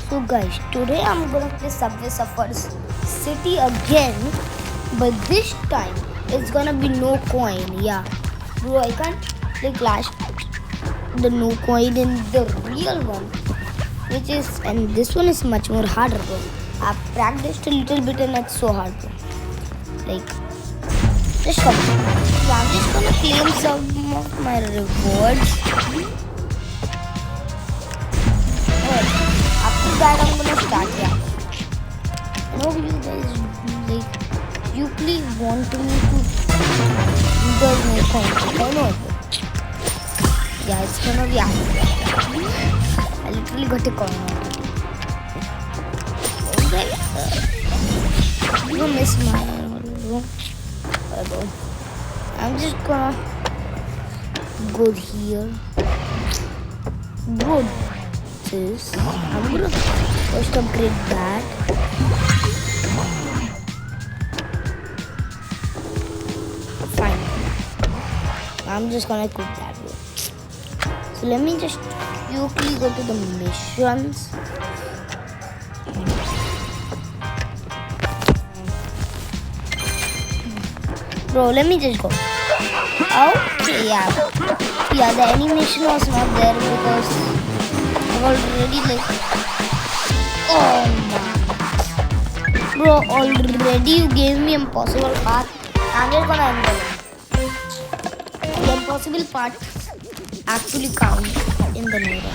So guys, today I'm gonna play Subway Surfers City again, but this time it's gonna be no coin. Yeah, bro, I can't play Clash the no coin in the real one, which is, and this one is much more harder, bro. I've practiced a little bit and it's so hard, bro. Like, just come. So I'm just gonna claim some of my rewards. After that, I'm gonna start. Yeah. No, you guys, like, you please want me to. You guys know something. I know. Yeah, it's gonna be happening. I literally got a coin out of it. Okay. You miss my. I'm just gonna go here. Bro. I'm gonna first upgrade that. Fine. I'm just gonna cook that way. So let me just quickly go to the missions. Bro, let me just go. Okay, yeah. Yeah, the animation was not there because already like, oh man, bro, already you gave me impossible part. I'm just gonna end it. The impossible part actually count in the mirror,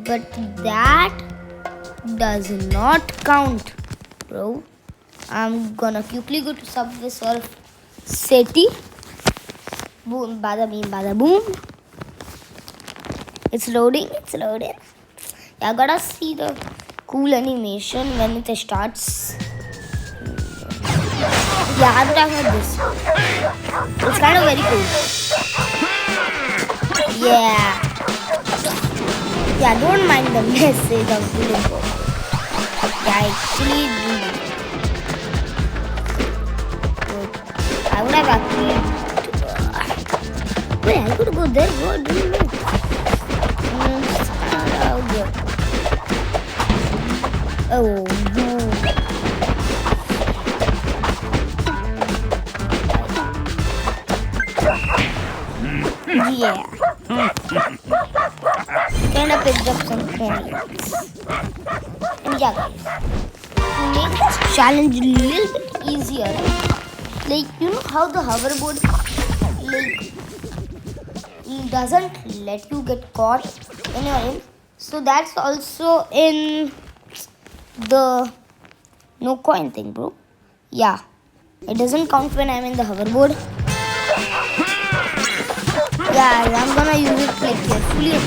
but that does not count, bro. I'm gonna quickly go to Subway Surf City. Boom, bada beam, bada boom. It's loading, it's loading. Yeah, I gotta see the cool animation when it starts. Yeah, I'm talking about this. It's kind of very cool. Yeah. Yeah, don't mind the message of the info. Yeah, I actually do. I would have actually. Wait, I could go there. What do you know? Oh no. Yeah. Kind of picked up some points. And yeah, guys. To make this challenge a little bit easier, like, you know how the hoverboard, like, doesn't let you get caught in your aim. So that's also in the no coin thing, bro. Yeah, it doesn't count when I'm in the hoverboard. Yeah, I'm gonna use it like carefully.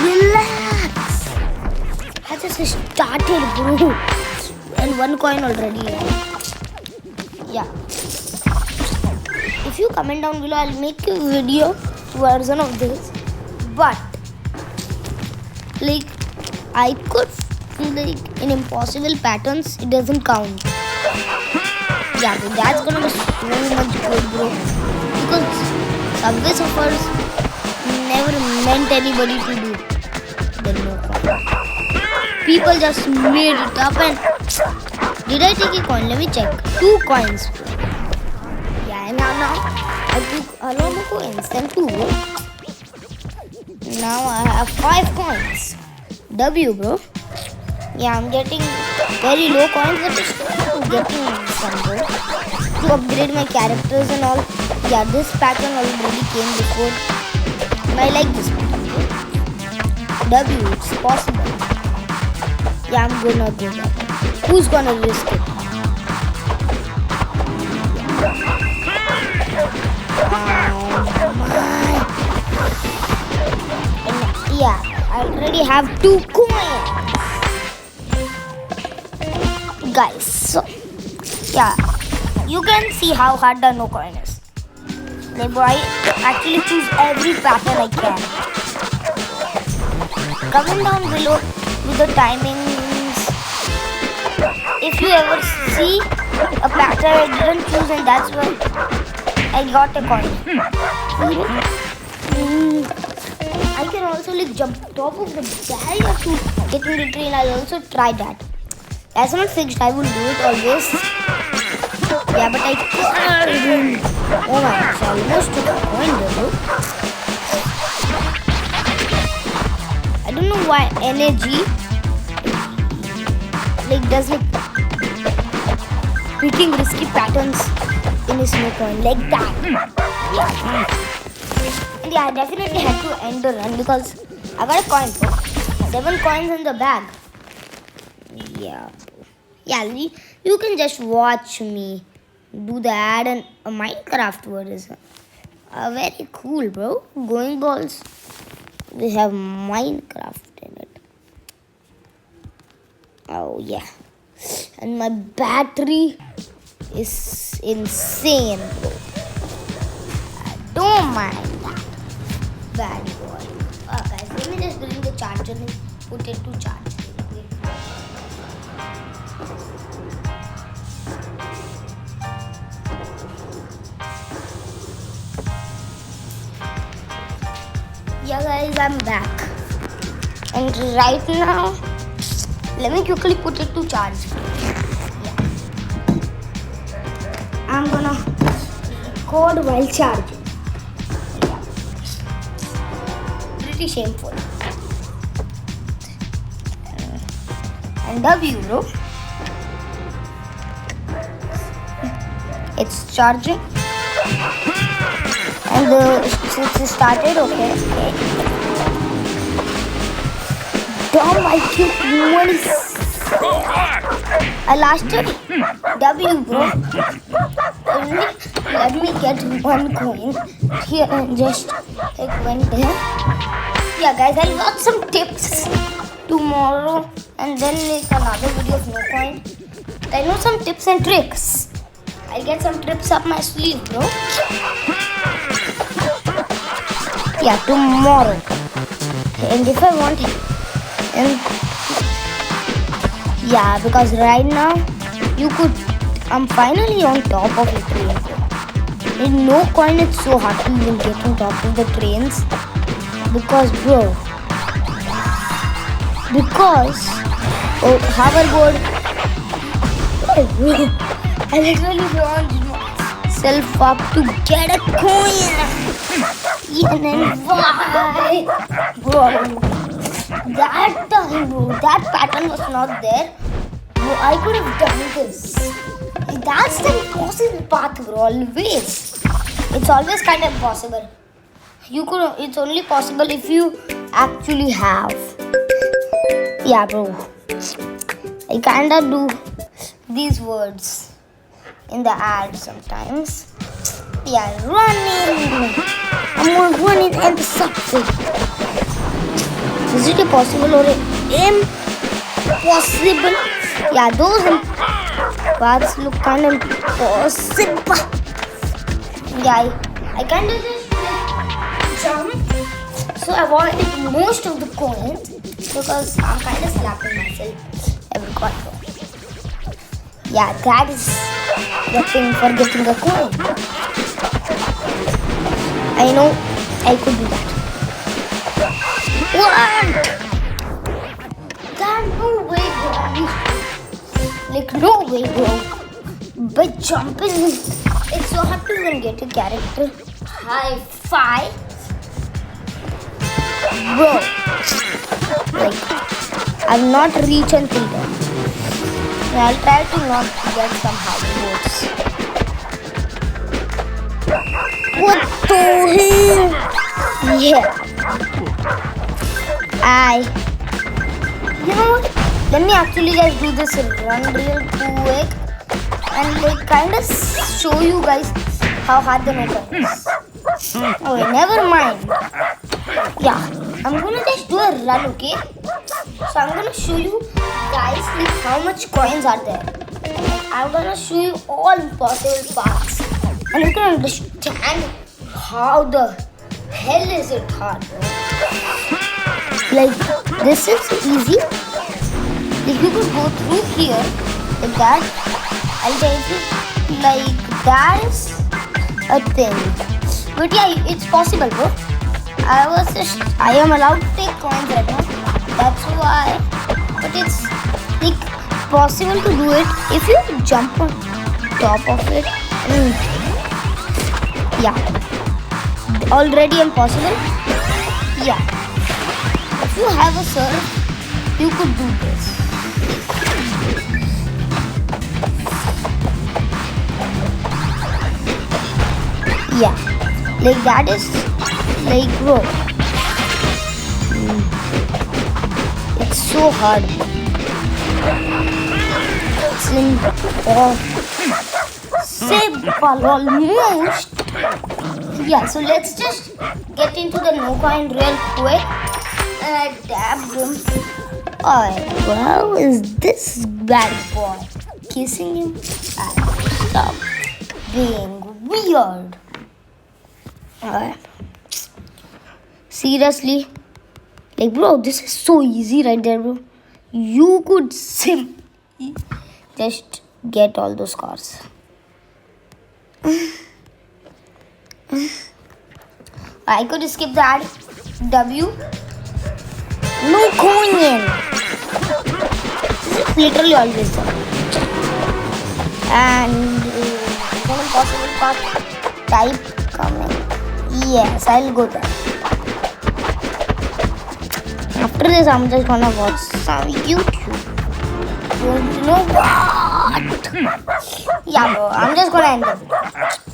Relax. I just started, bro, and one coin already. Yeah. If you comment down below, I'll make a video version of this. But like, I could feel like in impossible patterns, it doesn't count. Yeah, but that's gonna be so much good, bro. Because Subway Surfers never meant anybody to do the no coin. People just made it up and did I take a coin? Let me check. 2 coins. Yeah, now I took a lot of coins and 2. Now I have 5 coins. W, bro. Yeah, I'm getting very low coins, but I'm getting some, bro. To upgrade my characters and all. Yeah, this pattern already came before. And I like this pattern, bro. W, it's possible. Yeah, I'm gonna do that. Who's gonna risk it? And yeah, I already have 2 coins. Guys, so yeah, you can see how hard the no coin is. Like, bro, I actually choose every pattern I can. Comment down below with the timings. If you ever see a pattern I didn't choose and that's why I got a coin. I can also like jump top of the barrier to get in the train. I'll also try that. That's not fixed. I will do it always. Yeah, but I can't. Oh my gosh, I almost took a coin though. I don't know why energy like does like beating risky patterns in his no coin like that. And yeah, I definitely had to end the run because I got a coin. 7 coins in the bag. Yeah. Yeah, you can just watch me do the ad and a Minecraft word is very cool, bro. Going balls. We have Minecraft in it. Oh yeah. And my battery is insane, bro. I don't mind that. Bad boy. Guys, let me just bring the charger and put it to charge. Yeah guys, I'm back. And right now, let me quickly put it to charge. Yeah. I'm gonna record while charging. Yeah. Pretty shameful. And W, bro. It's charging. And it's started, okay. Damn, I killed money. I lasted W, bro. Let me get 1 coin here and just like went there. Yeah, guys, I'll got some tips tomorrow and then make another video of no coin. I know some tips and tricks. I'll get some tricks up my sleeve, bro. Yeah, tomorrow. And if I want it, and yeah, because right now you could. I'm finally on top of the train. In no coin, it's so hard to even get on top of the trains because, bro. Because hoverboard. I literally launched myself up to get a coin. Yeah, and then why? Bro, that time, bro, that pattern was not there. Bro, I could have done this. That's the impossible path, bro, always. It's always kind of impossible. It's only possible if you actually have. Yeah, bro. I kinda do these words in the ad sometimes. Yeah, running. I'm gonna run it and something. Is it possible or impossible? Yeah, those paths look kind of impossible. Yeah, I kind of just jump. So I avoided most of the coins because I'm kind of slapping myself every quarter. Yeah, that is the thing for getting a coin. I know I could do that. What? That no way, bro. Like no way, bro. But jumping, it's so hard to even get a character. High five, bro. Like I've not reached until then. I'll try to not get some high votes. What the hell? Yeah. You know what? Let me actually just do this run real quick and like kind of show you guys how hard the method is. Okay, never mind. Yeah, I'm gonna just do a run, okay? So I'm gonna show you guys like how much coins are there. I'm gonna show you all possible paths, and you can understand how the hell is it hard, bro. Like this is easy. Like you could go through here like that. I'll tell you like that is a thing. But yeah, it's possible, bro. I am allowed to take coins right now. That's why. But it's like possible to do it if you jump on top of it. Yeah. Already impossible. Yeah. If you have a surf, you could do this. Yeah, like that is like bro. It's so hard. It's impossible almost. Yeah, so let's just get into the no coin real quick. And I dabbed him. Alright, how is this bad boy kissing him? Stop being weird. Alright. Seriously, like bro, this is so easy right there, bro. You could just get all those cars. I could skip that. W. No coin. This is literally always there. And an impossible part. Type coming. Yes, I'll go there. After this, I'm just gonna watch some YouTube. Don't you know what? Yeah, bro, I'm just gonna end the video.